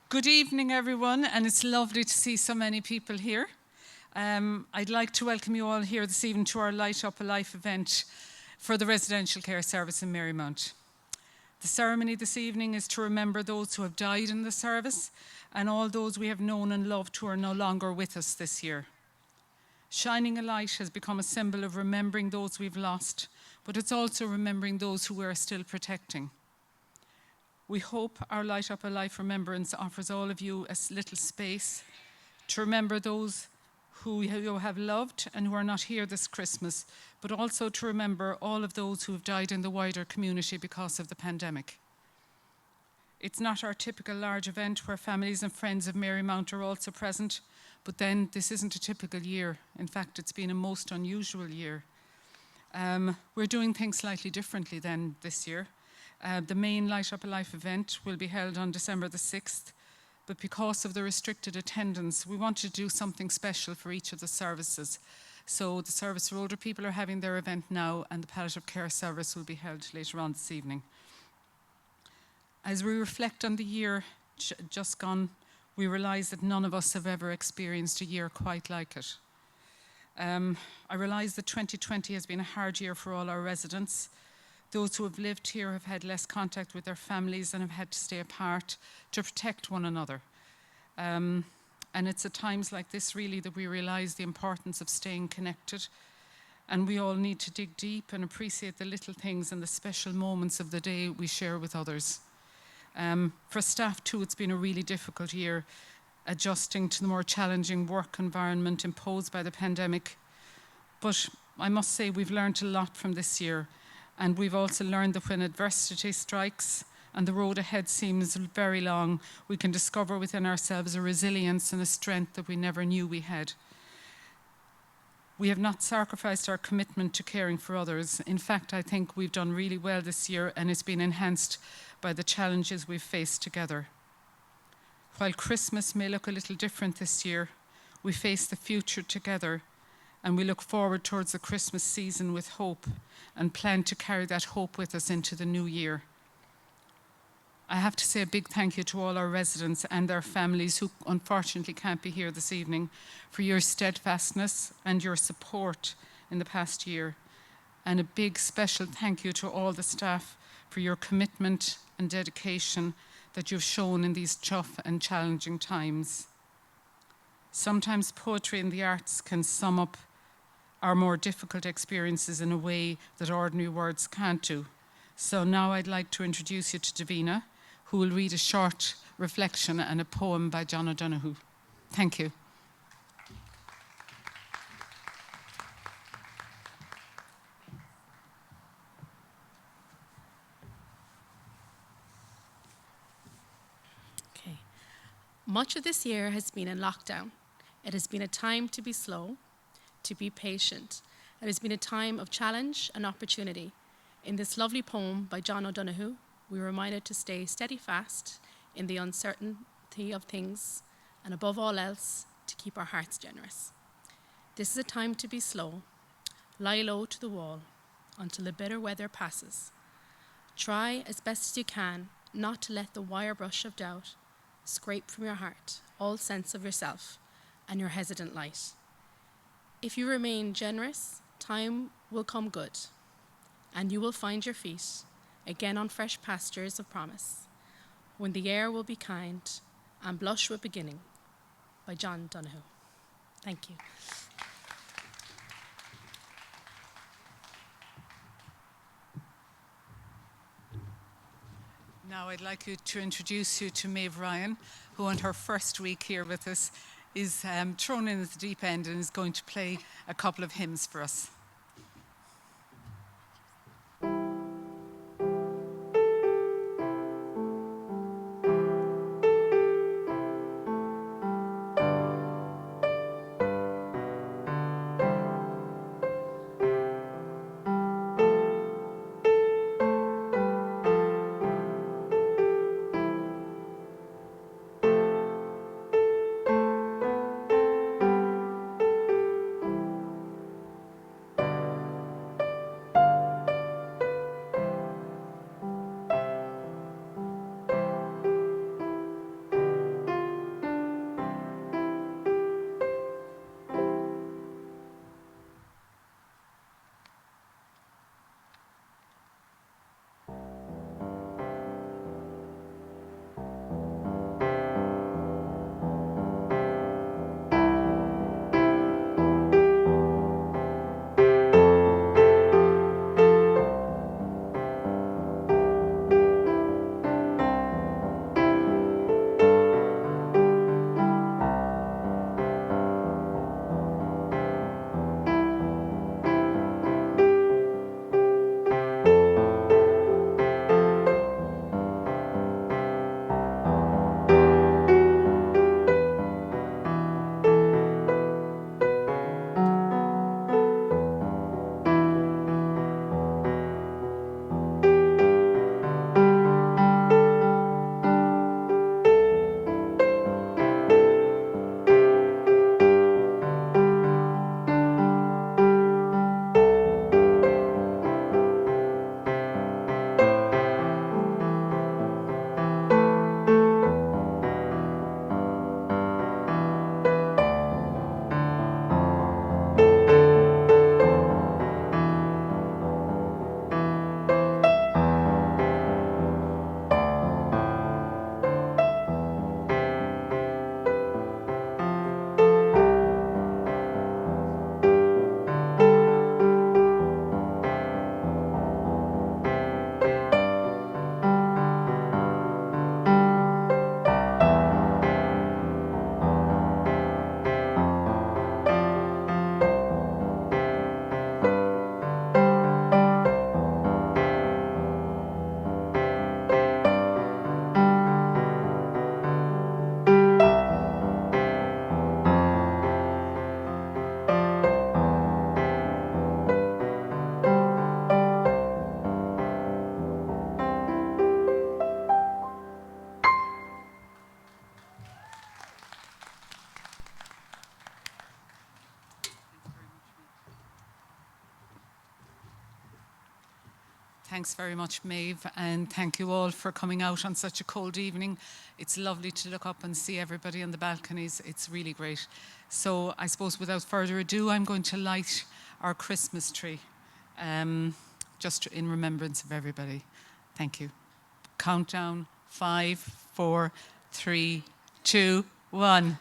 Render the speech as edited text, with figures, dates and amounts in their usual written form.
Good evening, everyone, and it's lovely to see so many people here. I'd like to welcome you all here this evening to our Light Up a Life event for the residential care service in Marymount. The ceremony this evening is to remember those who have died in the service and all those we have known and loved who are no longer with us this year. Shining a light has become a symbol of remembering those we've lost, but it's also remembering those who we are still protecting. We hope our Light Up a Life remembrance offers all of you a little space to remember those who you have loved and who are not here this Christmas, but also to remember all of those who have died in the wider community because of the pandemic. It's not our typical large event where families and friends of Marymount are also present, but then this isn't a typical year. In fact, it's been a most unusual year. We're doing things slightly differently than this year. The main Light Up a Life event will be held on December the 6th, but because of the restricted attendance, we wanted to do something special for each of the services. So the service for older people are having their event now, and the palliative care service will be held later on this evening. As we reflect on the year just gone, we realise that none of us have ever experienced a year quite like it. I realise that 2020 has been a hard year for all our residents. Those who have lived here have had less contact with their families and have had to stay apart to protect one another. And it's at times like this really that we realise the importance of staying connected. And we all need to dig deep and appreciate the little things and the special moments of the day we share with others. For staff too, it's been a really difficult year, adjusting to the more challenging work environment imposed by the pandemic. But I must say we've learned a lot from this year. And we've also learned that when adversity strikes and the road ahead seems very long, we can discover within ourselves a resilience and a strength that we never knew we had. We have not sacrificed our commitment to caring for others. In fact, I think we've done really well this year, and it's been enhanced by the challenges we've faced together. While Christmas may look a little different this year, we face the future together, and we look forward towards the Christmas season with hope and plan to carry that hope with us into the new year. I have to say a big thank you to all our residents and their families who unfortunately can't be here this evening for your steadfastness and your support in the past year. And a big special thank you to all the staff for your commitment and dedication that you've shown in these tough and challenging times. Sometimes poetry and the arts can sum up our more difficult experiences in a way that ordinary words can't do. So now I'd like to introduce you to Davina, who will read a short reflection and a poem by John O'Donoghue. Thank you. Okay. Much of this year has been in lockdown. It has been a time to be slow, to be patient. It has been a time of challenge and opportunity. In this lovely poem by John O'Donoghue, we're reminded to stay steadfast in the uncertainty of things, and above all else, to keep our hearts generous. This is a time to be slow. Lie low to the wall until the bitter weather passes. Try as best as you can not to let the wire brush of doubt scrape from your heart all sense of yourself and your hesitant light. If you remain generous, time will come good, and you will find your feet again on fresh pastures of promise, when the air will be kind and blush with beginning. By John O'Donoghue. Thank you. Now I'd like to introduce you to Maeve Ryan, who on her first week here with us is thrown in at the deep end and is going to play a couple of hymns for us. Thanks very much, Maeve, and thank you all for coming out on such a cold evening. It's lovely to look up and see everybody on the balconies. It's really great. So I suppose without further ado, I'm going to light our Christmas tree, just in remembrance of everybody. Thank you. Countdown, 5, 4, 3, 2, 1.